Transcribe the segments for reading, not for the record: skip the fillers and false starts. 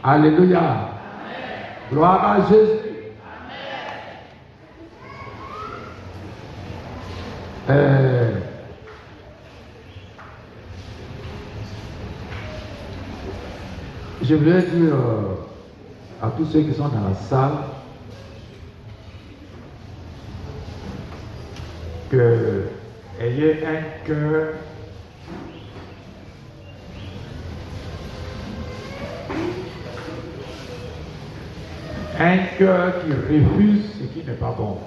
Alléluia. Amen. Gloire à Jésus. Je voulais dire à tous ceux qui sont dans la salle que ayez un cœur qui refuse ce qui n'est pas bon.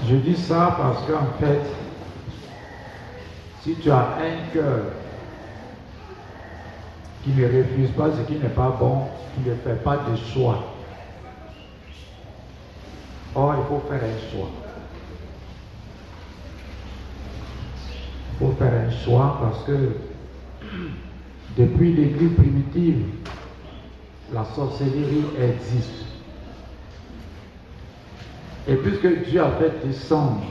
Je dis ça parce qu'en fait, si tu as un cœur qui ne refuse pas ce qui n'est pas bon, tu ne fais pas de choix. Or, il faut faire un choix. Il faut faire un choix parce que depuis l'église primitive, la sorcellerie existe. Et puisque Dieu a fait descendre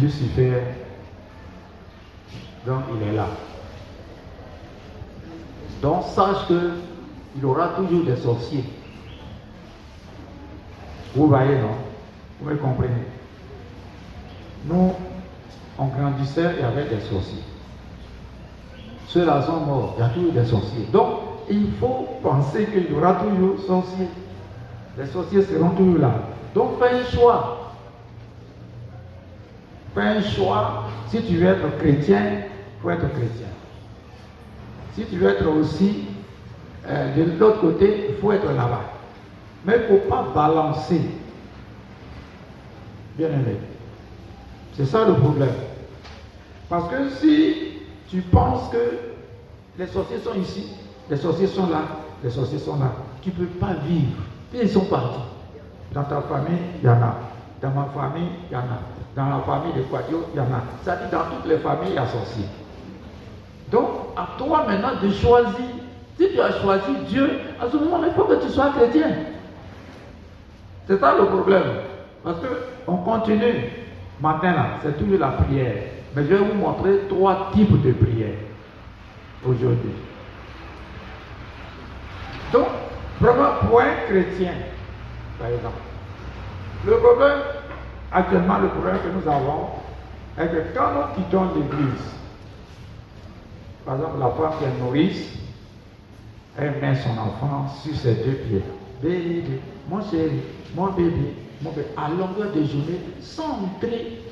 Lucifer, donc il est là. Donc sache qu'il aura toujours des sorciers. Vous voyez, non? Vous me comprenez? Nous, on grandissait, il y avait des sorciers. Ceux-là sont morts, il y a toujours des sorciers. Donc, il faut penser qu'il y aura toujours des sorciers. Les sorciers seront toujours là. Donc, fais un choix. Fais un choix. Si tu veux être chrétien, il faut être chrétien. Si tu veux être aussi de l'autre côté, il faut être là-bas. Mais il ne faut pas balancer. Bien aimé. C'est ça le problème. Parce que si tu penses que les sorciers sont ici, les sorciers sont là, les sorciers sont là, tu ne peux pas vivre. Ils sont partout. Dans ta famille, il y en a. Dans ma famille, il y en a. Dans la famille de Quadio, il y en a. Ça dit dans toutes les familles, il y a sorciers. Donc, à toi maintenant de choisir. Si tu as choisi Dieu, à ce moment, il faut que tu sois chrétien. C'est ça le problème. Parce qu'on continue. Matin là, c'est toujours la prière. Mais je vais vous montrer 3 types de prières aujourd'hui. Donc, vraiment, pour un chrétien, par exemple, le problème, actuellement, le problème que nous avons, est que quand nous quittons l'église, par exemple, la femme qui est nourrice, elle met son enfant sur ses 2 pieds. Bébé, mon chéri, mon bébé, à longueur de journée, sans entrer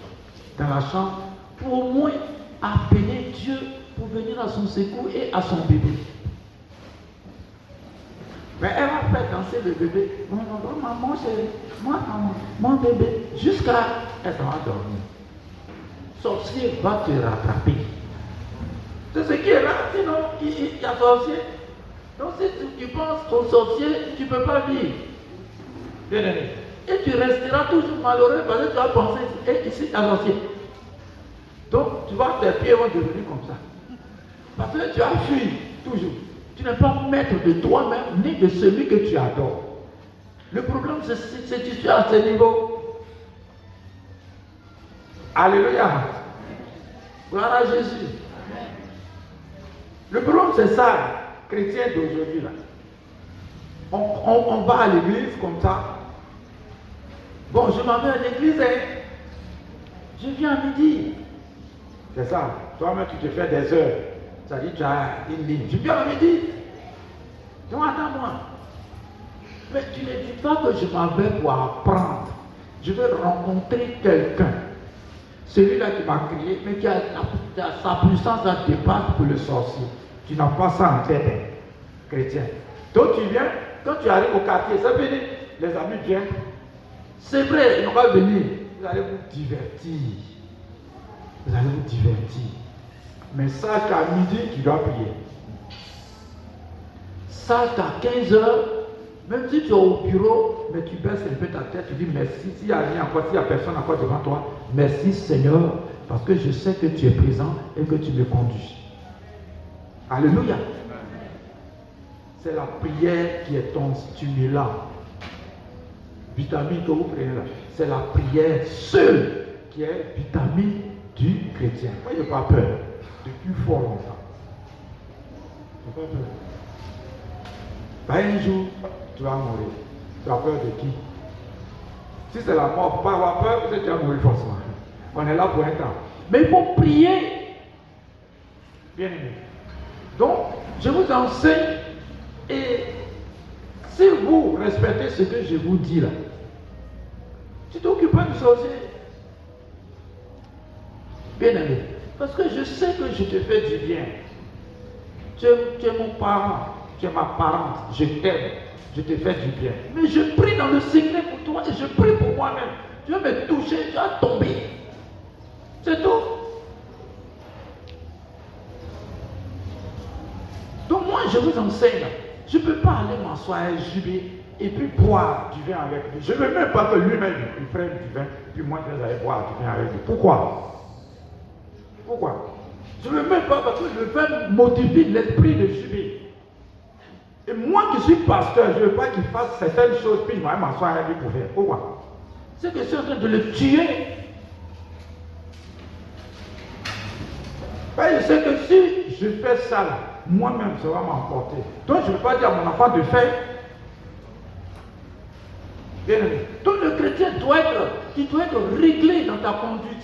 dans la chambre, pour au moins appeler Dieu pour venir à son secours et à son bébé. Mais elle va faire danser le bébé. Mon chéri, mon bébé, jusqu'à elle va dormir. Sorcier va te rattraper. C'est ce qui est là, sinon il y a sorcier. Donc si tu penses au sorcier, tu ne peux pas vivre. Bien aimé. Et tu resteras toujours malheureux parce que tu vas penser, et ici, tu as sorcier. Donc tu vas, tes pieds vont devenir comme ça. Parce que tu as fui, toujours. Tu n'es pas maître de toi-même, ni de celui que tu adores. Le problème, c'est que tu es à ce niveau. Alléluia. Gloire à Jésus. Le problème, c'est ça, chrétien d'aujourd'hui là. On va à l'église comme ça. Bon, je m'en vais à l'église, hein. Je viens à midi. C'est ça. Toi-même, tu te fais des heures. Ça dit, tu as une ligne. Je viens à midi. Donc, attends-moi. Mais tu ne dis pas que je m'en vais pour apprendre. Je veux rencontrer quelqu'un. Celui-là qui m'a crié, mais qui a sa puissance à dépasse pour le sorcier. Tu n'as pas ça en tête, hein, chrétien. Donc tu viens, quand tu arrives au quartier, ça veut dire, les amis viennent. C'est vrai, ils vont pas venir. Vous allez vous divertir. Vous allez vous divertir. Mais sache qu'à midi, tu dois prier. Sache qu'à 15h, même si tu es au bureau, mais tu baisses un peu ta tête, tu dis merci. S'il n'y a rien encore, s'il n'y a personne encore devant toi, merci Seigneur, parce que je sais que tu es présent et que tu me conduis. Alléluia. C'est la prière qui est ton stimulant. Vitamine que vous prenez là. C'est la prière seule qui est vitamine du chrétien. Moi, je n'ai pas peur. Depuis fort longtemps. Je n'ai pas peur. Un jour, tu vas mourir. Tu as peur de qui? Si c'est la mort, il ne faut pas avoir peur, parce que tu vas mourir forcément. On est là pour un temps. Mais il faut prier. Bien aimé. Donc, je vous enseigne, et si vous respectez ce que je vous dis là, tu t'occupes pas du sorcier. Bien aimé. Parce que je sais que je te fais du bien. Tu es mon parent, tu es ma parente, je t'aime, je te fais du bien. Mais je prie dans le secret pour toi et je prie pour moi-même. Tu vas me toucher, tu vas tomber. C'est tout. Donc moi je vous enseigne, je ne peux pas aller m'asseoir à Jubé et puis boire du vin avec lui. Je ne veux même pas que lui-même il prenne du vin, puis moi je vais aller boire du vin avec lui. Pourquoi? Je ne veux même pas parce que le vin modifie l'esprit de Jubé. Et moi qui suis pasteur, je ne veux pas qu'il fasse certaines choses, puis je vais m'asseoir avec lui pour faire. Pourquoi? C'est que je suis en train de le tuer. Ben, je sais que si je fais ça là, moi-même ça va m'emporter. Donc je ne veux pas dire à mon enfant de faire. Bien aimé. Donc le chrétien tu dois être réglé dans ta conduite.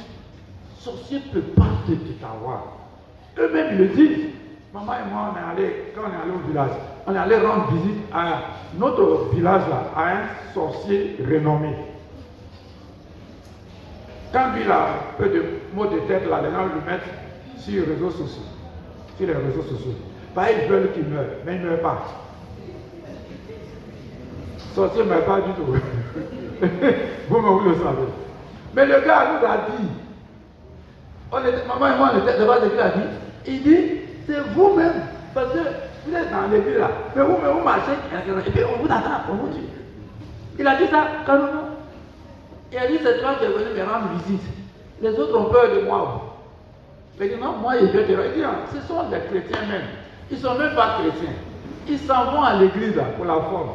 Le sorcier ne peut pas te t'avoir. Eux-mêmes ils le disent. Maman et moi, quand on est allé au village, on est allé rendre visite à notre village là, à un sorcier renommé. Quand lui a un peu de mots de tête là, les gens le mettent sur les réseaux sociaux. Sur les réseaux sociaux. Bah, ils veulent qu'il meure, mais il ne meurt pas. Sorcier ne meurt pas du tout. Vous le savez. Mais le gars nous a dit, maman et moi, on était devant l'église, a dit, il dit, c'est vous-même, parce que vous êtes dans l'église là, mais vous marchez, et puis on vous attrape, on vous tue. Il a dit ça, calmement. Il a dit, c'est toi qui es venu me rendre visite. Les autres ont peur de moi. Mais non, moi, il veut dire, ce sont des chrétiens même. Ils ne sont même pas chrétiens. Ils s'en vont à l'église là, pour la forme.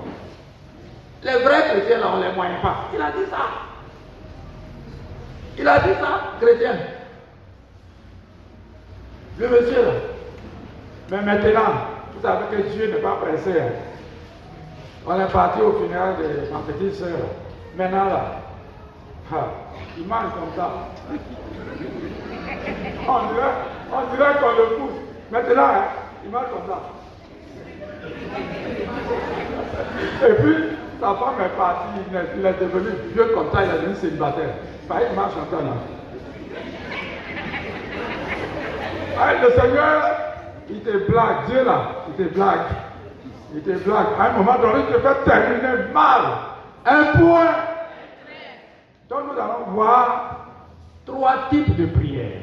Les vrais chrétiens là, on ne les moyens pas. Il a dit ça. Il a dit ça, chrétien. Le monsieur là. Mais maintenant, vous savez que Dieu n'est pas pressé. Hein. On est parti au funérail de ma petite soeur. Maintenant là, il mange comme ça. On dirait qu'on le pousse. Maintenant, hein, il mange comme ça. Et puis, sa femme est partie, il est devenu vieux comme ça, il est devenu célibataire. Il marche comme ça là. Le Seigneur, il te blague, Dieu là, il te blague. Il te blague. À un moment donné, il te fait terminer mal. Un point. Donc nous allons voir 3 types de prières.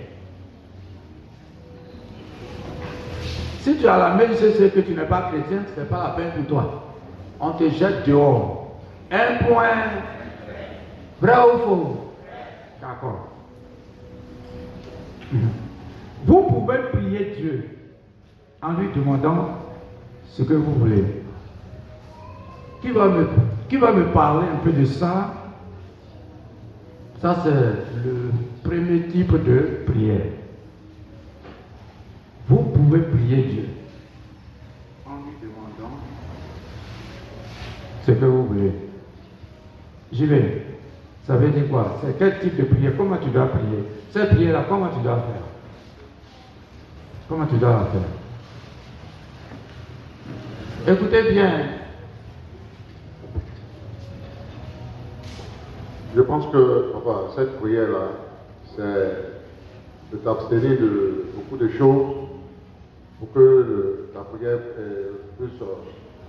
Si tu as la même chose que tu n'es pas chrétien, ce n'est pas la peine pour toi. On te jette dehors. Un point. Vrai ou faux? D'accord. Vous pouvez prier Dieu en lui demandant ce que vous voulez. Qui va me parler un peu de ça? Ça, c'est le premier type de prière. Vous pouvez prier Dieu en lui demandant ce que vous voulez. J'y vais. Ça veut dire quoi? C'est quel type de prière? Comment tu dois prier? Cette prière-là, comment tu dois faire? Comment tu dois la faire? Écoutez bien. Je pense que cette prière-là, c'est de t'abstenir de beaucoup de choses pour que la prière puisse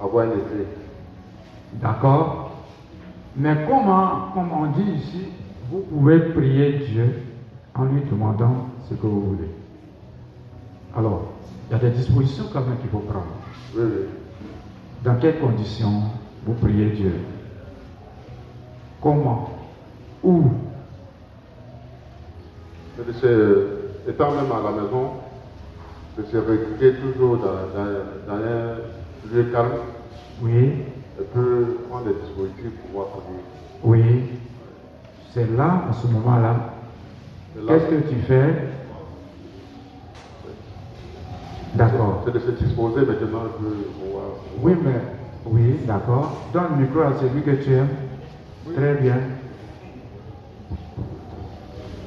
avoir un effet. D'accord. Mais comme on dit ici, vous pouvez prier Dieu en lui demandant ce que vous voulez. Alors, il y a des dispositions quand même qu'il faut prendre. Oui, oui. Dans quelles conditions vous priez Dieu? Comment? Où? Étant même à la maison, de se retrouver toujours dans un lieu calme. Oui. Et peut prendre des dispositifs pour pouvoir prier. Oui. C'est là, à ce moment-là, Qu'est-ce que tu fais? D'accord. C'est de se disposer maintenant de pouvoir. Oui, mais. Oui, d'accord. Donne le micro à celui que tu aimes. Oui. Très bien.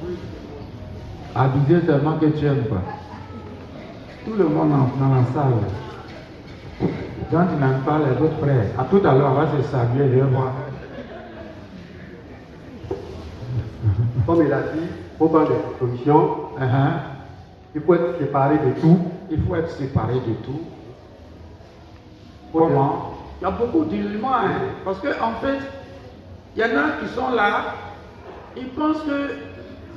Oui. Aviser seulement que tu aimes pas. Tout le monde dans la salle. Donc tu n'aimes pas les autres frères. À tout à l'heure, on va se saluer, je vais voir. Comme il a dit, il faut prendre des dispositions. Il faut être séparé de tout. Il faut être séparé de tout. Comment? Il y a beaucoup d'éléments, parce qu'en fait, il y en a qui sont là, ils pensent que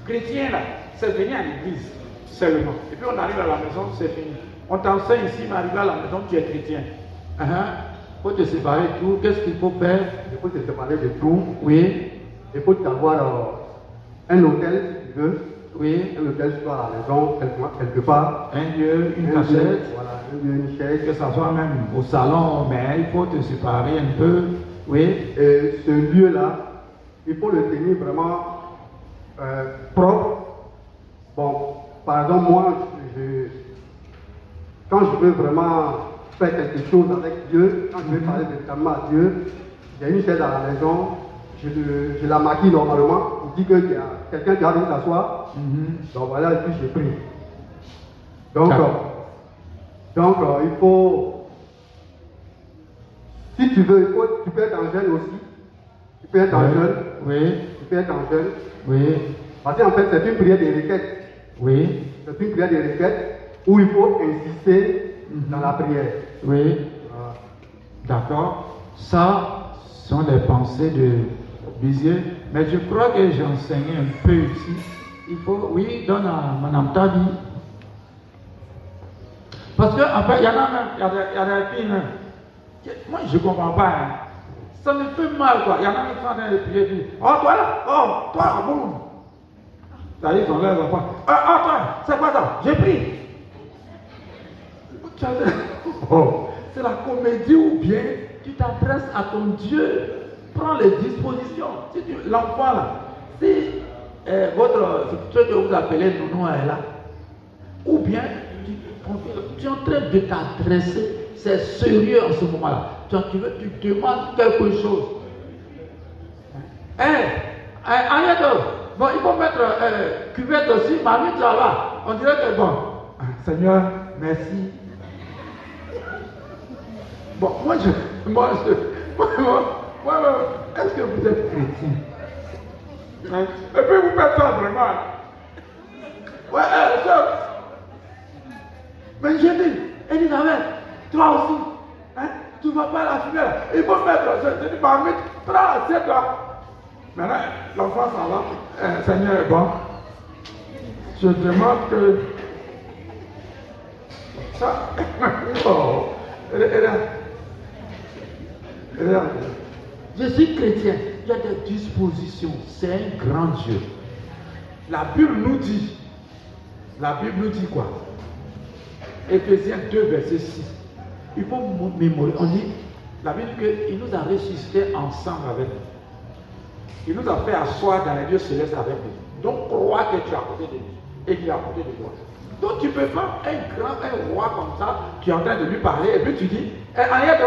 chrétien là, c'est venir à l'église seulement. Et puis on arrive à la maison, c'est fini. On t'enseigne ici, mais arrivé à la maison, tu es chrétien. Il faut te séparer de tout. Qu'est-ce qu'il faut faire? Il faut te séparer de tout. Oui. Il faut avoir un hôtel, si tu veux. Oui. Un hôtel soit à la maison, quelque part. Un lieu, une cachette. Voilà, un lieu, une chaise. Que ça soit même au salon, mais il faut te séparer un peu. Oui. Et ce lieu-là, il faut le tenir vraiment propre. Bon, par exemple, moi, quand je veux vraiment faire quelque chose avec Dieu, quand je veux parler véritablement à Dieu, j'ai une chaise à la maison, je la maquille normalement, on dit qu'il y a quelqu'un qui a envie de s'asseoir, donc voilà, et puis j'ai pris. Donc, il faut, si tu veux, tu peux être en jeûne aussi, tu peux être en jeûne, oui. Tu peux être en jeûne, oui. Parce qu'en fait, c'est une prière de requête. Oui. C'est une prière de requête où il faut insister dans la prière. Oui. D'accord. Ça sont des pensées de Béziers, mais je crois que j'ai enseigné un peu ici. Il faut, oui, donne à Mme Tabi. Parce qu'en fait, il y en a même, il y a des filles même. Moi, je ne comprends pas. Ça me fait mal, quoi. Il y en a qui sont en train de prier, puis, oh, toi là, oh, toi, boum. Ça y est, ils ont l'air d'enfants. Ah, toi, c'est quoi ça? J'ai pris. Oh, c'est la comédie ou bien tu t'adresses à ton Dieu, prends les dispositions. Si l'enfant là, si ce que vous appelez nounou est là, ou bien tu es en train de t'adresser, c'est sérieux en ce moment-là. Tu demandes quelque chose. Agnès, bon, il faut mettre cuvette aussi, mamie, ça va. On dirait que bon, Seigneur, merci. Bon, moi, est-ce que vous êtes chrétien? Et puis vous faites ça vraiment. Ouais, mais j'ai dit, Elisabeth, toi aussi, tu ne vas pas la fumer là. Il faut mettre, je dis, mamie, prends cette là. Maintenant, l'enfant s'en va. Seigneur est bon. Je demande que ça. Oh, je suis chrétien. Il y a des dispositions. C'est un grand Dieu. La Bible nous dit quoi? Éphésiens 2, verset 6. Il faut mémoriser. On dit, la Bible dit qu'il nous a ressuscités ensemble avec nous. Il nous a fait asseoir dans les lieux célestes avec nous. Donc crois que tu es à côté de lui et qu'il est à côté de toi. Donc tu peux pas un roi comme ça, tu es en train de lui parler et puis tu dis, Agnès,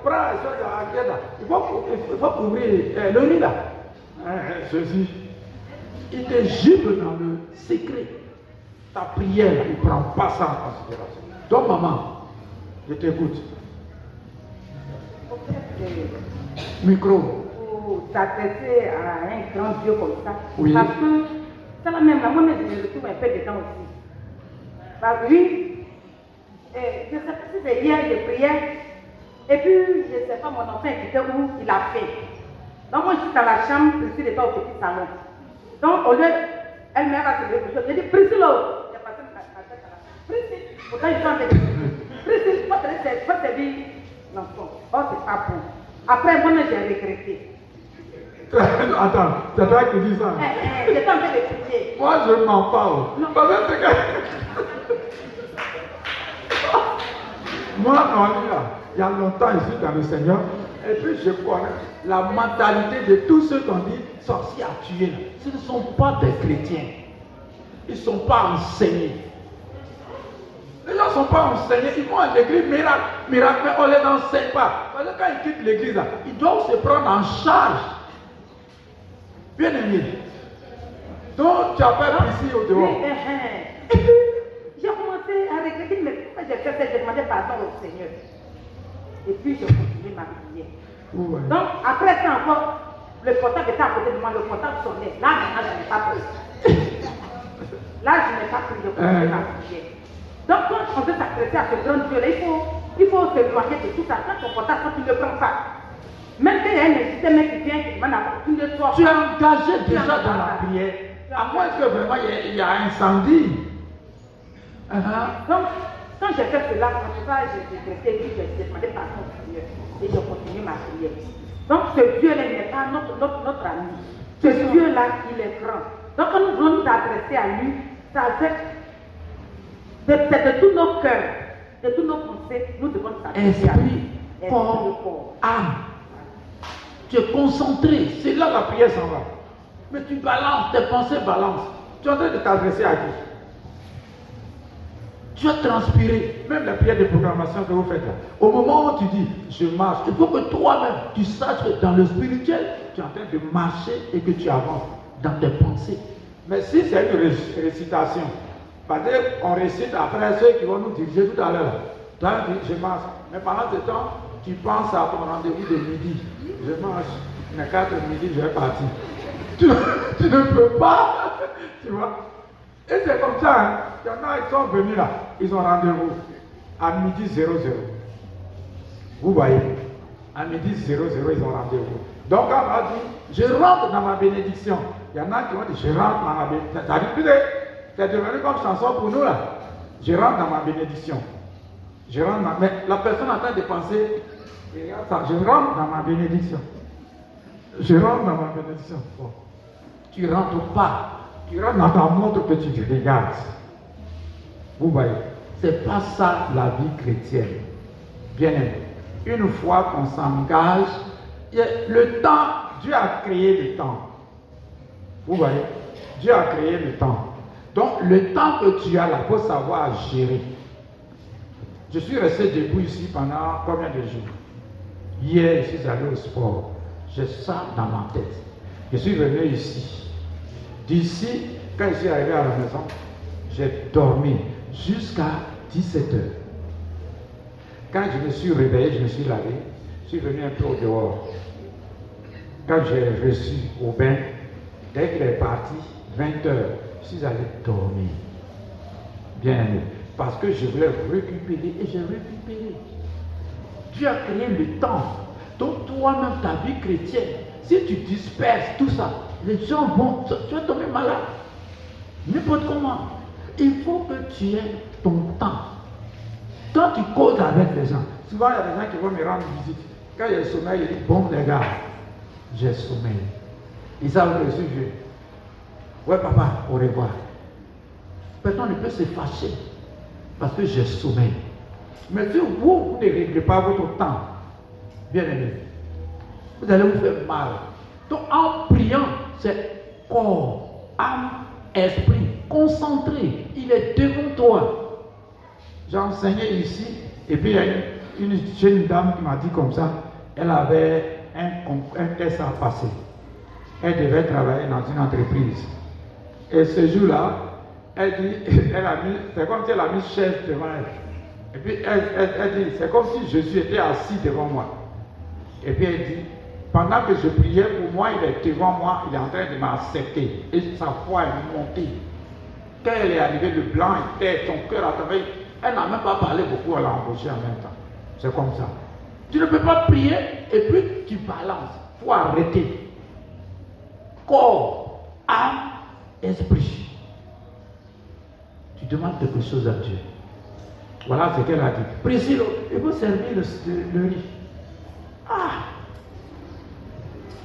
prends ça, il faut couvrir le riz là. Ceci, il te gifle dans le secret. Ta prière, il ne prend pas ça en considération. Donc maman, je t'écoute. Micro. S'adresser à un grand Dieu comme ça. Oui. Parce que ça la même, moi-même je me retrouve un peu dedans aussi. Parce que oui, je ne sais pas si c'est hier, je priais, et puis je ne sais pas, mon enfant était où il a fait. Donc moi je suis dans la chambre, Priscille est au petit salon. Donc au lieu, elle m'a fait le je dis Priscille, j'ai passé ma tête à la Priscille, pourtant je suis en train de dire Priscille, faut te dire l'enfant. Oh, c'est pas bon. Après, moi-même j'ai regretté. Attends, c'est toi qui dis ça. J'ai pas envie de prier. Moi, je m'en parle. Non. Parce que moi, il y a longtemps ici dans le Seigneur, et puis je connais la mentalité de tous ceux qu'on dit sorciers à tuer. Ce ne sont pas des chrétiens. ils ne sont pas enseignés. Les gens ne sont pas enseignés, ils vont à l'église, miracle, mais on ne les enseigne pas. Parce que quand ils quittent l'église, là, ils doivent se prendre en charge. Bien aimé. Donc tu as pas ici au dehors. Oui, Et puis, j'ai commencé à regretter, mais pourquoi j'ai fait ça? J'ai demandé pardon au Seigneur. Et puis, j'ai continué ma prière. Ouais. Donc, après ça encore, le portable était à côté de moi, le portable sonnait. Là, maintenant, je n'ai pas pris. Là, je n'ai pas pris, je continué ma prière. Donc, quand on veut s'adresser à ce grand Dieu, là, il faut se éloigner de tout ça. Quand ton portable, quand tu ne le prends pas, même s'il y a un invité mec qui vient, qui demande à tu ne le sois pas. Tu es engagé déjà dans la prière. À moins que vraiment il y a un incendie. Donc, quand j'ai fait cela, en tout cas, j'ai demandé pardon au Seigneur et j'ai continué ma prière. Donc, ce Dieu-là n'est pas notre ami. Ce Dieu-là, il est grand. Donc, quand nous voulons nous adresser à lui, c'est avec de tous nos cœurs, de tous nos pensées, nous devons nous adresser à lui. Esprit, corps, âme. Tu es concentré. C'est là la prière s'en va. Mais tu balances, tes pensées balancent. Tu es en train de t'adresser à qui? Tu as transpiré. Même la prière de programmation que vous faites là. Au moment où tu dis, je marche, il faut que toi-même, tu saches que dans le spirituel, tu es en train de marcher et que tu avances dans tes pensées. Mais si c'est une récitation, peut-être qu'on récite après ceux qui vont nous diriger tout à l'heure. Tu as dit, je marche. Mais pendant ce temps, tu penses à ton rendez-vous de midi. Je marche. Mais 4 midi, je vais partir. Tu ne peux pas. Tu vois. Et c'est comme ça. Hein. Il y en a, ils sont venus là. Ils ont rendez-vous à midi 00. Vous voyez. À midi 00, ils ont rendez-vous. Donc, on a dit, je rentre dans ma bénédiction. Il y en a qui ont dit, je rentre dans ma bénédiction. Ça dit, c'est devenu comme chanson pour nous là. Je rentre dans ma bénédiction. Je rentre dans... Mais la personne est en train de penser, je rentre dans ma bénédiction. Je rentre dans ma bénédiction. Bon. Tu ne rentres pas. Tu rentres dans ta montre que tu regardes. Vous voyez, c'est pas ça la vie chrétienne. Bien aimé. Une fois qu'on s'engage, le temps, Dieu a créé le temps. Vous voyez, Dieu a créé le temps. Donc, le temps que tu as là, il faut savoir gérer. Je suis resté debout ici pendant combien de jours? Hier, je suis allé au sport. J'ai ça dans ma tête. Je suis venu ici. D'ici, quand je suis arrivé à la maison, j'ai dormi jusqu'à 17h. Quand je me suis réveillé, je me suis lavé, je suis venu un peu au dehors. Quand j'ai reçu au bain, dès qu'il est parti, 20h, je suis allé dormir. Bien, parce que je voulais récupérer et j'ai récupéré. Dieu a créé le temps. Donc toi-même, ta vie chrétienne, si tu disperses tout ça, les gens vont, tu vas tomber malade. N'importe comment. Il faut que tu aies ton temps. Quand tu causes avec les gens, souvent il y a des gens qui vont me rendre visite. Quand il y a le sommeil, ils disent, bon les gars, j'ai sommeil. Ils savent que je suis vieux. Ouais papa, au revoir. Personne ne peut se fâcher parce que j'ai sommeil. Mais si vous ne réglez pas votre temps, bien aimé, vous allez vous faire mal. Donc en priant, c'est corps, âme, esprit, concentré. Il est devant toi. J'ai enseigné ici, et puis il y a une jeune dame qui m'a dit comme ça, elle avait un test à passer. Elle devait travailler dans une entreprise. Et ce jour-là, elle dit, c'est comme si elle a mis chaise devant elle. Et puis elle dit, c'est comme si Jésus était assis devant moi. Et puis elle dit, pendant que je priais pour moi, il est devant moi, il est en train de m'accepter. Et sa foi est montée. Quand elle est arrivée, le blanc était, son cœur a travaillé. Elle n'a même pas parlé beaucoup, elle a embauché en même temps. C'est comme ça. Tu ne peux pas prier et puis tu balances. Il faut arrêter. Corps, âme, esprit. Tu demandes quelque chose à Dieu. Voilà ce qu'elle a dit. Priscille, il faut servir le riz. Ah!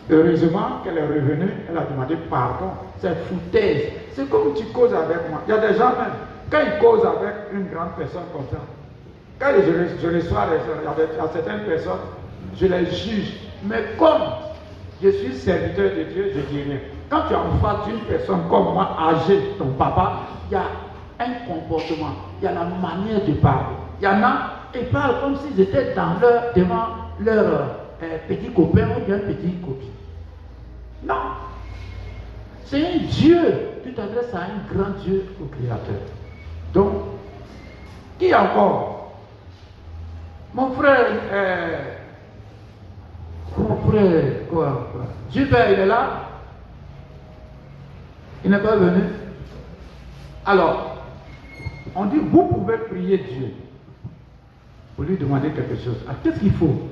Heureusement qu'elle est revenue, elle a demandé pardon. C'est foutaise. C'est comme tu causes avec moi. Il y a des gens même, quand ils causent avec une grande personne comme ça, quand je reçois il y a certaines personnes, je les juge. Mais comme je suis serviteur de Dieu, je dis rien. Quand tu es en face d'une personne comme moi, âgée, ton papa, il y a un comportement, il y a la manière de parler. Il y en a, ils parlent comme s'ils étaient devant leur petit copain ou bien petite copine. Non. C'est un Dieu. Tu t'adresses à un grand Dieu, au Créateur. Donc, qui encore? Mon frère, quoi? Gilbert, il est là? Il n'est pas venu? Alors, on dit, vous pouvez prier Dieu pour lui demander quelque chose. Ah, qu'est-ce qu'il faut?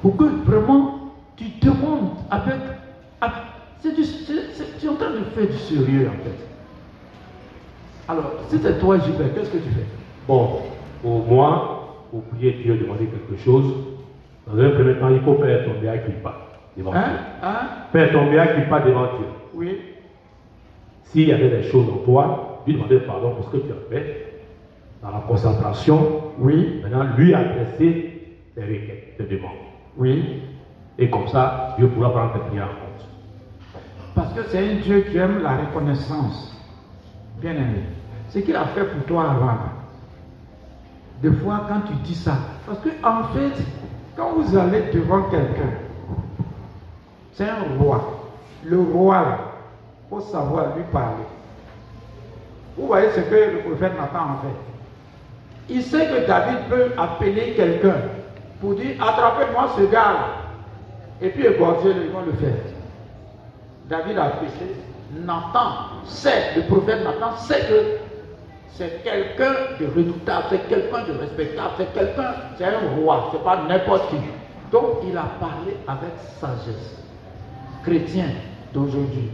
Pour que vraiment tu demandes avec tu es en train de faire du sérieux en fait. Alors, si c'est toi, Gilbert, qu'est-ce que tu fais? Bon, pour moi, pour prier Dieu, demander quelque chose, dans un premier temps, il faut faire tomber à Kripa devant Dieu. Faire tomber à Kripa devant Dieu. Oui. S'il y avait des choses en toi, lui demander pardon pour ce que tu as fait, dans la concentration, oui. Maintenant, lui adresser tes requêtes, tes demandes. Oui. Et comme ça, Dieu pourra prendre tes prières en compte. Parce que c'est un Dieu qui aime la reconnaissance. Bien aimé. Ce qu'il a fait pour toi avant. Des fois, quand tu dis ça, parce que en fait, quand vous allez devant quelqu'un, c'est un roi. Le roi, il faut savoir lui parler. Vous voyez ce que le prophète Nathan a fait. Il sait que David peut appeler quelqu'un pour dire attrapez-moi ce gars-là. Et puis égorgez-le, ils vont le faire. David a prêché. Nathan sait, le prophète Nathan sait que c'est quelqu'un de redoutable, c'est quelqu'un de respectable, c'est un roi, c'est pas n'importe qui. Donc il a parlé avec sagesse. Chrétien d'aujourd'hui.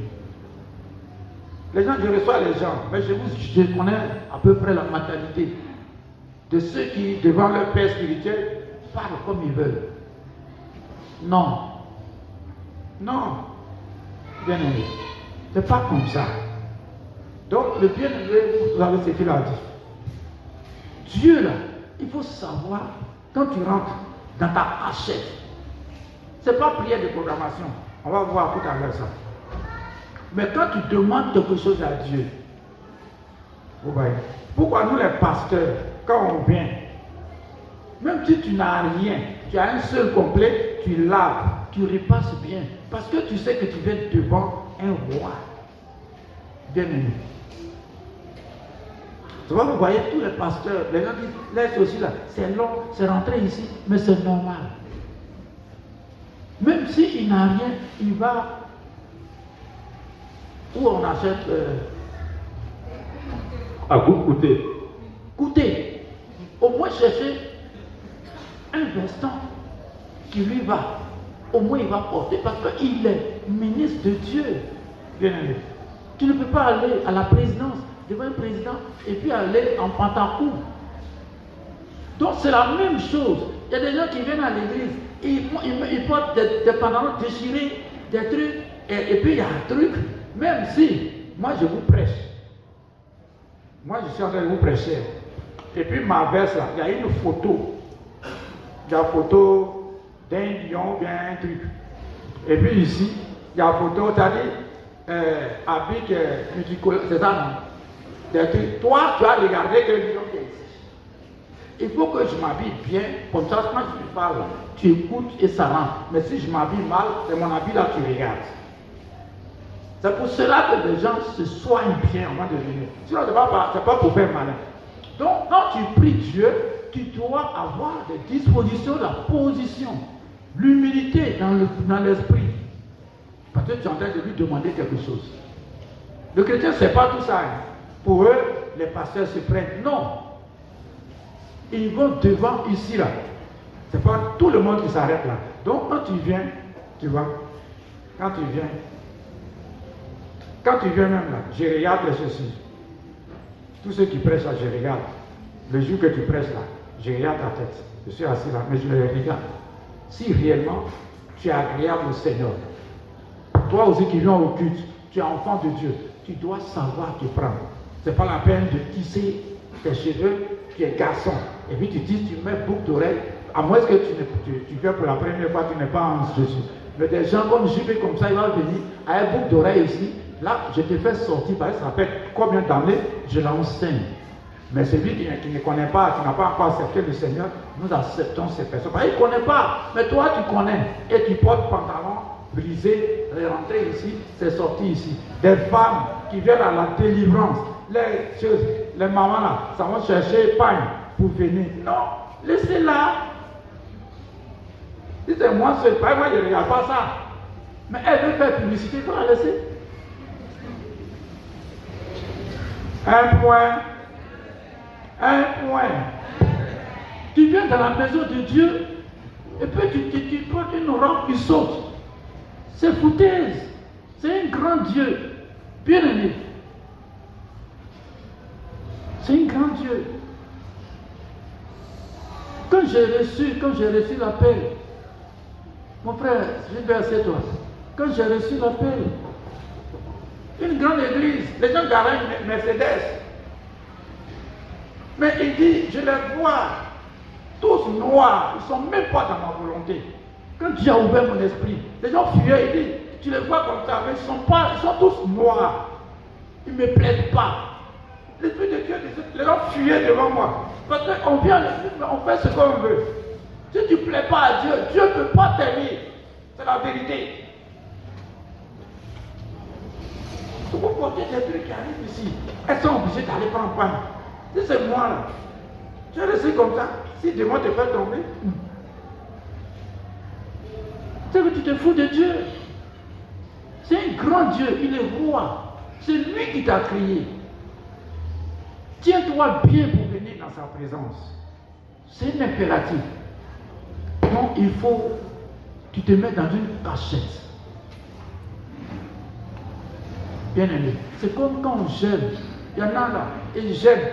Les gens, je reçois les gens, mais je connais à peu près la mentalité de ceux qui, devant leur père spirituel, parlent comme ils veulent. Non. Non. Bien aimé. C'est pas comme ça. Donc, le bien-aimé, vous savez ce qu'il a dit. Dieu, là, il faut savoir, quand tu rentres dans ta hachette, c'est pas prière de programmation. On va voir tout à l'heure ça. Mais quand tu demandes quelque chose à Dieu, vous voyez, pourquoi nous les pasteurs, quand on vient, même si tu n'as rien, tu as un seul complet, tu laves, tu repasses bien, parce que tu sais que tu viens devant un roi. Bien aimé. Tu vois, vous voyez tous les pasteurs, les gens disent, laisse aussi là, c'est long, c'est rentré ici, mais c'est normal. Même s'il n'a rien, il va où on achète à goûter. Goûter. Au moins chercher un veston qui lui va. Au moins il va porter parce qu'il est ministre de Dieu. Bien aimé. Tu ne peux pas aller à la présidence devant un président et puis aller en pantalon. Donc c'est la même chose. Il y a des gens qui viennent à l'église, ils portent des pantalons déchirés, des trucs, et puis il y a un truc, même si moi je vous prêche. Moi je suis en train de vous prêcher. Et puis ma veste là, il y a une photo. Il y a une photo d'un lion, bien un truc. Et puis ici, il y a une photo, c'est-à-dire avec c'est ça non? Des trucs. Toi, tu as regardé que le lion qui est ici. Il faut que je m'habille bien, comme ça quand je parle, tu écoutes et ça rentre. Mais si je m'habille mal, c'est mon habit là que tu regardes. C'est pour cela que les gens se soignent bien avant de venir. Sinon, ce n'est pas pour faire malin. Donc, quand tu pries Dieu, tu dois avoir des dispositions, la position, l'humilité dans l'esprit. Parce que tu es en train de lui demander quelque chose. Le chrétien, ce n'est pas tout ça. Hein. Pour eux, les pasteurs se prennent. Non. Ils vont devant ici, là. Ce n'est pas tout le monde qui s'arrête là. Donc, quand tu viens, tu vois, quand tu viens même là, je regarde ceci. Tous ceux qui prêchent là, je regarde. Le jour que tu prêches là, je regarde ta tête. Je suis assis là, mais je le regarde. Si réellement tu es agréable au Seigneur, toi aussi qui viens au culte, tu es enfant de Dieu, tu dois savoir te prendre. Ce n'est pas la peine de tisser tes cheveux, tu es garçon. Et puis tu dis, tu mets boucle d'oreille, à moins que tu viens pour la première fois, tu n'es pas en Jésus. Mais des gens comme JP comme ça, ils vont venir avec boucle d'oreille ici, là, je te fais sortir, parce que ça fait combien d'années, je l'enseigne. Mais celui qui ne connaît pas, qui n'a pas encore accepté le Seigneur, nous acceptons ces personnes. Parce qu'il ne connaît pas, mais toi tu connais. Et tu portes pantalon brisé, rentré ici, c'est sorti ici. Des femmes qui viennent à la délivrance, les mamans là, ça vont chercher pain pour venir. Non, laissez-la. Si c'est moi seul, moi je ne regarde pas ça. Mais elle veut faire publicité, il faut la laisser. Un point. Tu viens dans la maison de Dieu et puis tu prends une robe qui saute. C'est foutaise. C'est un grand Dieu. Bien aimé. C'est un grand Dieu. Quand j'ai reçu l'appel, mon frère, Gilbert, c'est toi. Quand j'ai reçu l'appel, une grande église, les gens garaient une Mercedes. Mais il dit, je les vois tous noirs, ils ne sont même pas dans ma volonté. Quand Dieu a ouvert mon esprit, les gens fuyaient, il dit, tu les vois comme ça, mais ils sont tous noirs. Ils ne me plaisent pas. L'Esprit de Dieu, les gens fuyaient devant moi. Parce qu'on vient, on fait ce qu'on veut. Si tu ne plais pas à Dieu, Dieu ne peut pas t'aimer. C'est la vérité. Vous portez des trucs qui arrivent ici. Elles sont obligées d'aller prendre panne. Si c'est moi là, tu restes comme ça. Si demain te fait tomber, c'est que tu te fous de Dieu. C'est un grand Dieu, il est roi. C'est lui qui t'a créé. Tiens-toi bien pour venir dans sa présence. C'est un impératif. Donc il faut que tu te mettes dans une cachette. Bien aimé, c'est comme quand on gêne. Il y en a là, ils gênent.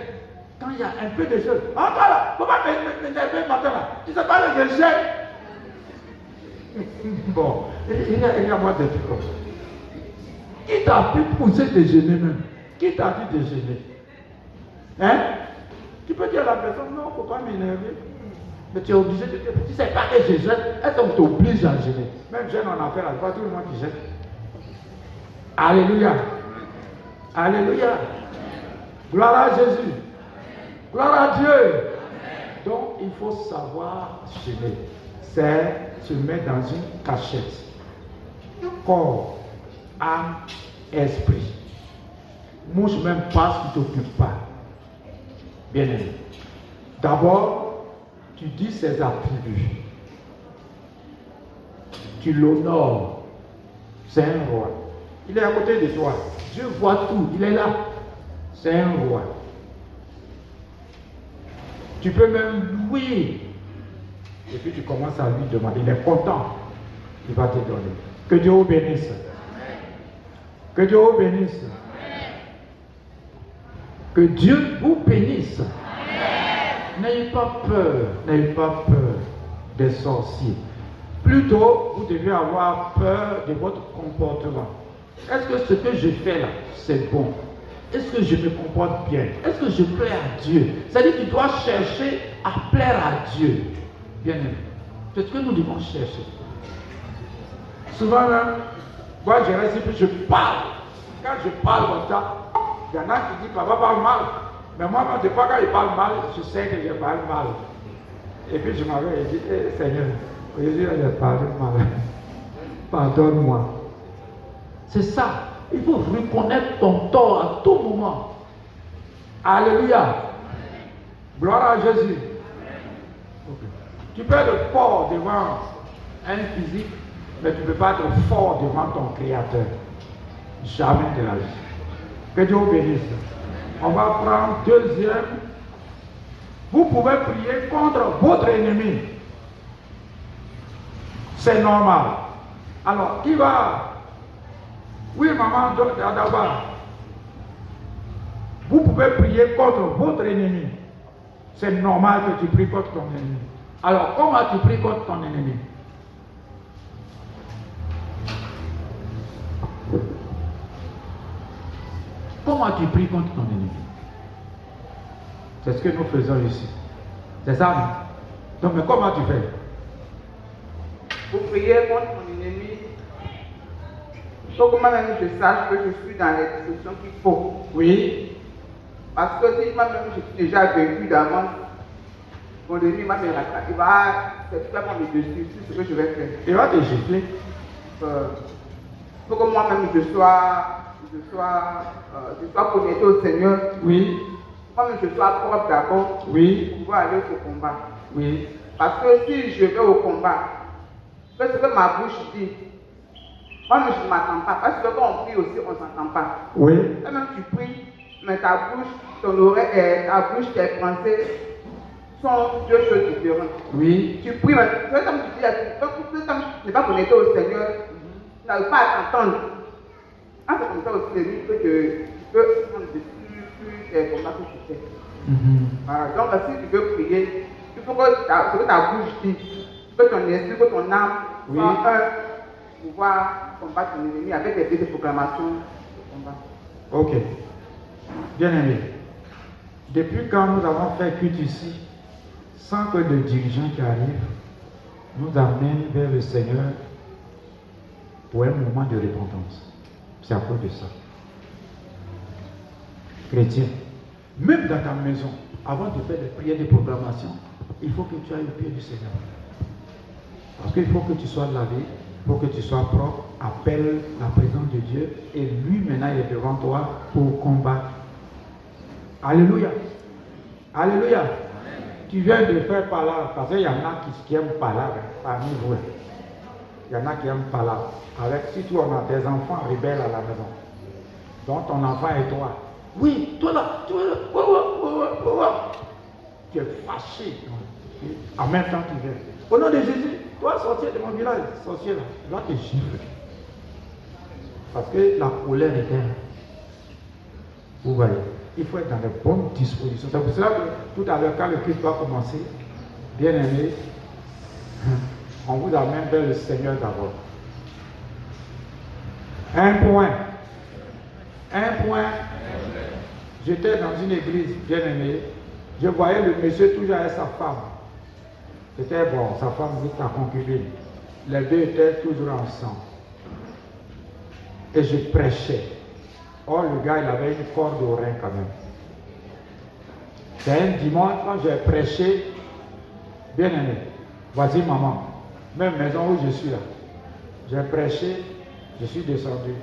Quand il y a un peu de choses, ah voilà, faut pas m'énerver le matin là. Tu sais pas que je gêne. Bon, il y a moi des trucs comme ça. Qui t'a pu pousser de gêner même? Qui t'a dit de gêner? Hein? Tu peux dire à la personne, non, faut pas m'énerver. Mais tu es obligé de dire, tu sais pas que je gêne, est-ce qu'on t'oblige à gêner? Même gêne en affaire, pas tout le monde qui gêne. Alléluia. Alléluia. Gloire à Jésus. Gloire à Dieu. Donc, il faut savoir gêner. C'est se mettre dans une cachette. Corps, âme, esprit. Mouche même passe, tu ne t'occupes pas. Bien aimé. D'abord, tu dis ses attributs. Tu l'honores. C'est un roi. Il est à côté de toi. Dieu voit tout. Il est là. C'est un roi. Tu peux même louer. Et puis tu commences à lui demander. Il est content. Il va te donner. Que Dieu vous bénisse. Que Dieu vous bénisse. Que Dieu vous bénisse. N'ayez pas peur des sorciers. Plutôt, vous devez avoir peur de votre comportement. Est-ce que ce que je fais là, c'est bon? Est-ce que je me comporte bien? Est-ce que je plais à Dieu? C'est-à-dire que tu dois chercher à plaire à Dieu. Bien aimé. C'est ce que nous devons chercher. Souvent, là, moi je reste et je parle. Quand je parle comme ça, il y en a qui disent papa parle mal. Mais moi, des fois, quand il parle mal, je sais que je parle mal. Et puis je m'avais dit, Seigneur, aujourd'hui, je parle mal. Pardonne-moi. C'est ça. Il faut reconnaître ton tort à tout moment. Alléluia. Gloire à Jésus. Okay. Tu peux être fort devant un physique, mais tu ne peux pas être fort devant ton Créateur. Jamais de la vie. Que Dieu vous bénisse. On va prendre deuxième. Vous pouvez prier contre votre ennemi. C'est normal. Alors, qui va? Oui, maman, d'abord. Vous pouvez prier contre votre ennemi. C'est normal que tu pries contre ton ennemi. Alors, comment tu pries contre ton ennemi? Comment tu pries contre ton ennemi? C'est ce que nous faisons ici. C'est ça, non? Donc, mais comment tu fais? Vous priez contre mon ennemi. faut que moi-même je sache que je suis dans les discussions qu'il faut. Oui. Parce que si moi-même je suis déjà vécu d'avance, mon ennemi va me rattraper. Il va me dessus, c'est ce que je vais faire. Il va te gifler. Il faut que moi-même je sois connecté au Seigneur. Oui. Moi-même je sois propre d'abord. Oui. Pour pouvoir aller au combat. Oui. Parce que si je vais au combat, que ce que ma bouche dit, moi-même je ne m'attends pas. Parce que quand on prie aussi, on ne s'entend pas. Oui. Et même tu pries, mais ta bouche, ton oreille, ta bouche, tes pensées sont deux choses différentes. Oui. Tu pries, mais comme tu dis, comme tu n'es pas connecté au Seigneur, tu n'arrives pas à t'entendre. Ah, c'est comme ça aussi, les nuits que tu peux prendre dessus, plus combats que tu fais. Voilà. Donc, si tu veux prier, il faut que ta bouche dise, que ton esprit, que ton âme soit un pour pouvoir combattre ton ennemi avec des proclamations de combat. Ok. Bien aimé, depuis quand nous avons fait culte ici, sans que le dirigeant qui arrive nous amène vers le Seigneur pour un moment de repentance. C'est à cause de ça. Chrétien, même dans ta maison, avant de faire des prières de proclamation, il faut que tu ailles au pied du Seigneur. Parce qu'il faut que tu sois lavé, il faut que tu sois propre, appelle la présence de Dieu et lui maintenant il est devant toi pour combattre. Alléluia. Alléluia. Tu viens de faire palabre, parce qu'il y en a qui aiment palabre parmi vous. Il y en a qui aiment palabre. Avec, si tu en as des enfants rebelles à la maison, donc ton enfant est toi. Oui, toi là, tu es fâché. En même temps, tu viens. Au nom de Jésus, toi sortir de mon village, sorcier là, il va te gifler. Parce que la colère est là. Vous voyez, il faut être dans de bonnes dispositions. C'est pour cela que tout à l'heure, quand le culte va commencer, bien aimé, on vous amène vers le Seigneur d'abord. Un point. J'étais dans une église, bien aimé. Je voyais le monsieur toujours avec sa femme. C'était bon, sa femme dit sa concubine. Les deux étaient toujours ensemble. Et je prêchais. Or, le gars, il avait une corde au rein quand même. C'est un dimanche, quand j'ai prêché, bien aimé, voici maman, même maison où je suis là. J'ai prêché, je suis descendu.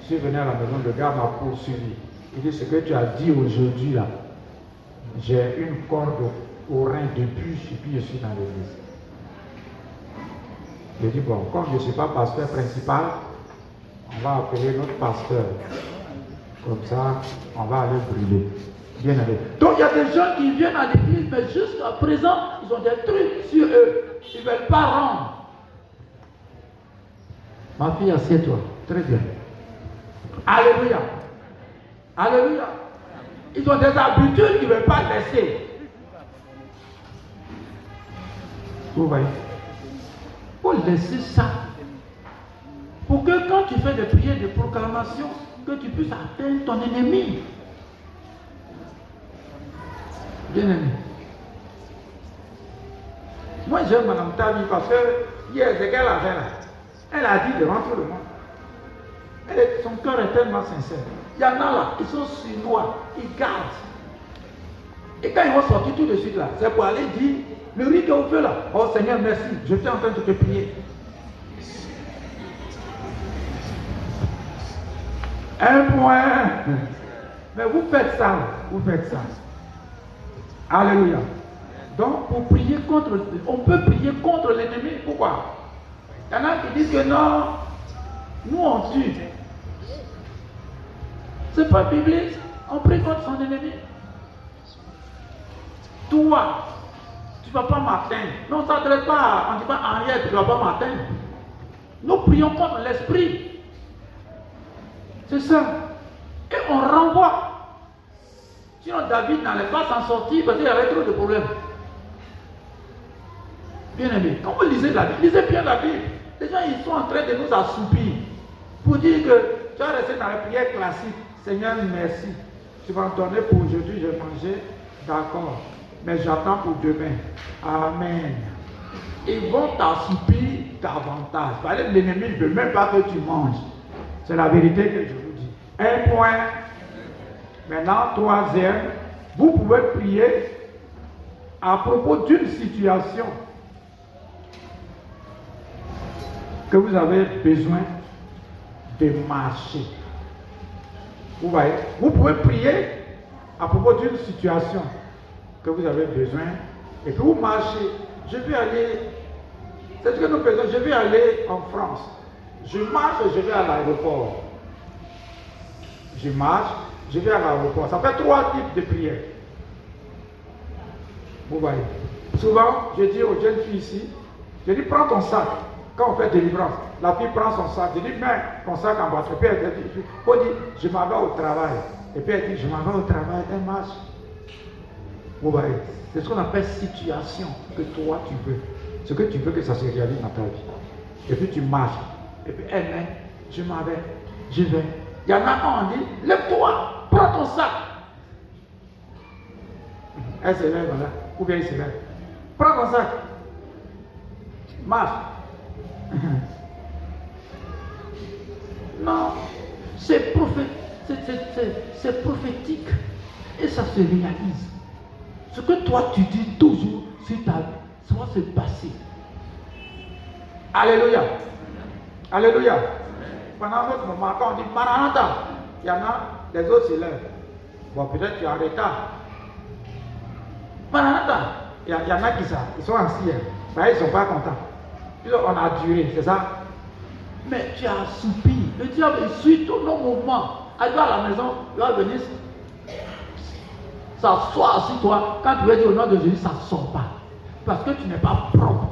Je suis venu à la maison, le gars m'a poursuivi. Il dit, ce que tu as dit aujourd'hui là, j'ai une corde au rein depuis, et puis je suis dans l'église. Je dis, bon, comme je ne suis pas pasteur principal, on va appeler notre pasteur. Comme ça, on va aller brûler. Bien aimé. Donc il y a des gens qui viennent à l'église, mais jusqu'à présent, ils ont des trucs sur eux. Ils ne veulent pas rendre. Ma fille, assieds-toi. Très bien. Alléluia. Alléluia. Ils ont des habitudes qu'ils ne veulent pas laisser. Vous voyez? Il faut laisser ça. Pour que quand tu fais des prières de proclamation, que tu puisses atteindre ton ennemi. Bien aimé. Moi j'aime Mme Tavi parce que hier, c'est qu'elle avait là. Elle a dit devant tout le monde. Son cœur est tellement sincère. Il y en a là, ils sont chinois, ils gardent. Et quand ils vont sortir tout de suite là, c'est pour aller dire, le riz que vous faites là, oh Seigneur, merci, je suis en train de te prier. Un point. Mais vous faites ça, vous faites ça. Alléluia. Donc, pour prier contre, on peut prier contre l'ennemi. Pourquoi? Il y en a qui disent que non, nous on tue. C'est pas biblique. On prie contre son ennemi. Toi, tu ne vas pas m'atteindre. Non, on ne s'adresse pas, on ne dit pas Henriette, tu ne vas pas m'atteindre. Nous prions contre l'esprit. C'est ça. Et on renvoie. Sinon, David n'allait pas s'en sortir parce qu'il y avait trop de problèmes. Bien aimé, quand vous lisez la Bible, lisez bien la Bible. Les gens, ils sont en train de nous assoupir pour dire que tu vas rester dans la prière classique. Seigneur, merci. Tu vas me donner pour aujourd'hui, je vais manger. D'accord. Mais j'attends pour demain. Amen. Ils vont t'assoupir davantage. L'ennemi ne veut même pas que tu manges. C'est la vérité que je vous dis. Un point. Maintenant, troisième, vous pouvez prier à propos d'une situation que vous avez besoin de marcher. Vous voyez, vous pouvez prier à propos d'une situation que vous avez besoin et que vous marchez. Je vais aller, c'est ce que nous faisons, je vais aller en France. Je marche et je vais à l'aéroport. Je marche, je vais à l'aéroport. Ça fait 3 types de prières. Vous voyez. Souvent, je dis aux jeunes filles ici, je dis prends ton sac. Quand on fait délivrance, la fille prend son sac. Je dis mets ton sac en bas. Et puis elle dit, je m'en vais au travail. Et puis elle dit, je m'en vais au travail. Elle marche. Vous voyez. C'est ce qu'on appelle situation que toi tu veux. Ce que tu veux que ça se réalise dans ta vie. Et puis tu marches. Et puis elle met, je m'en vais, je vais. Il y en a un, on dit, lève-toi, prends ton sac. Elle se lève là, ou bien il se lève. Prends ton sac. Marche. Non, c'est prophétique. Et ça se réalise. Ce que toi tu dis toujours sur ta vie, ça va se passer. Alléluia. Alléluia. Pendant notre moment, quand on dit Maranatha, il y en a, les autres se lèvent. Bon, peut-être tu es en retard. Maranatha, il y en a qui ça, ils sont assis, ils ne sont pas contents. Puis on a duré, c'est ça? Mais tu as assoupi. Le diable suit tous nos mouvements. Arrive à la maison, il va venir s'asseoir sur toi. Quand tu veux dire au nom de Jésus, ça ne sort pas. Parce que tu n'es pas propre.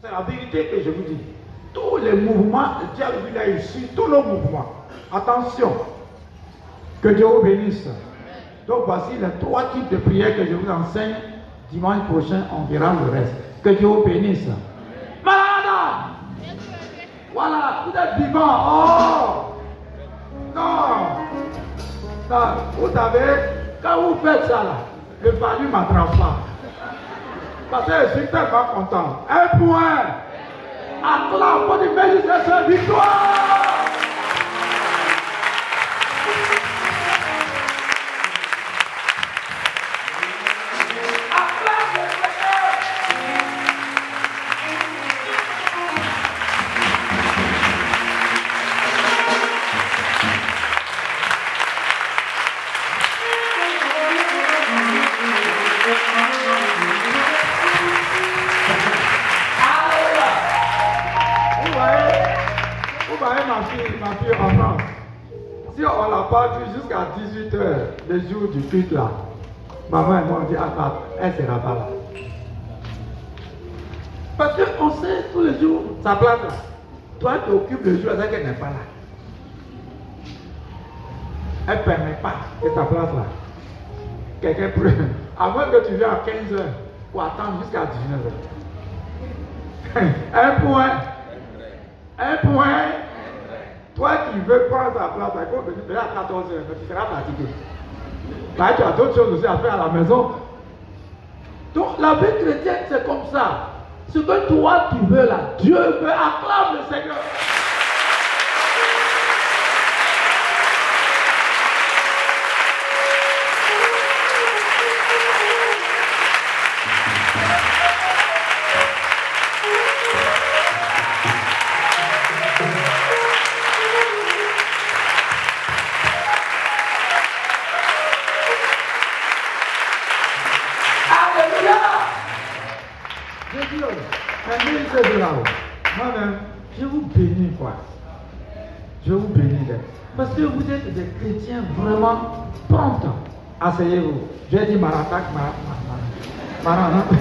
C'est la vérité que je vous dis. Tous les mouvements, le diable il suit tous nos mouvements. Attention. Que Dieu vous bénisse. Donc voici les 3 types de prières que je vous enseigne. Dimanche prochain, on verra le reste. Que Dieu vous bénisse. Malade! Voilà, vous êtes vivant. Oh! Non! Non, vous savez, quand vous faites ça là, le palu ne m'attrape pas. Parce que je suis tellement content. Un point! Acclame pour les bénédictions de victoire! Ma fille en France. Si on l'a pas vu jusqu'à 18h, le jour du culte là, maman et moi on dit, ah, elle sera pas là. Parce qu'on sait tous les jours, sa place là. Toi tu occupes le jour, elle n'est pas là. Elle ne permet pas que ta place là. Quelqu'un peut. À moins que tu viennes à 15h pour attendre jusqu'à 19h. Un point. Un point. Toi qui veux prendre ta place, il faut venir à 14h, mais tu seras fatigué. Là, tu as d'autres choses aussi à faire à la maison. Donc, la vie chrétienne, c'est comme ça. Ce que toi tu veux là, Dieu veut, acclame le Seigneur. Moi-même, je vous bénis quoi. Je vous bénis. Parce que vous êtes des chrétiens vraiment prompts. Asseyez-vous. J'ai dit Maratak, Maranatha.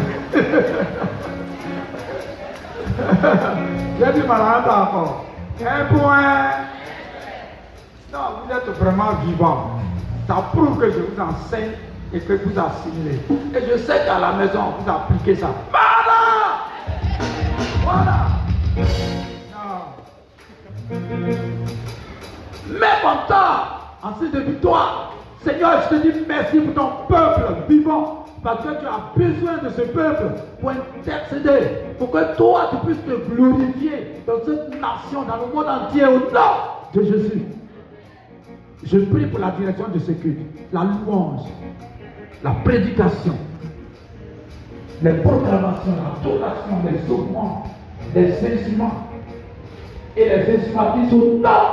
J'ai dit Maranatha encore. Un point. Non, vous êtes vraiment vivant. Ça prouve que je vous enseigne et que vous assimilez. Et je sais qu'à la maison, vous appliquez ça. Voilà. Non. Mets ton temps en signe de victoire. Seigneur, je te dis merci pour ton peuple vivant. Parce que tu as besoin de ce peuple pour intercéder. Pour que toi, tu puisses te glorifier dans cette nation, dans le monde entier. Au nom de Jésus. Je prie pour la direction de ce culte, la louange, la prédication, les proclamations, l'adoration, les augments, les instruments et les instruments qui sont là.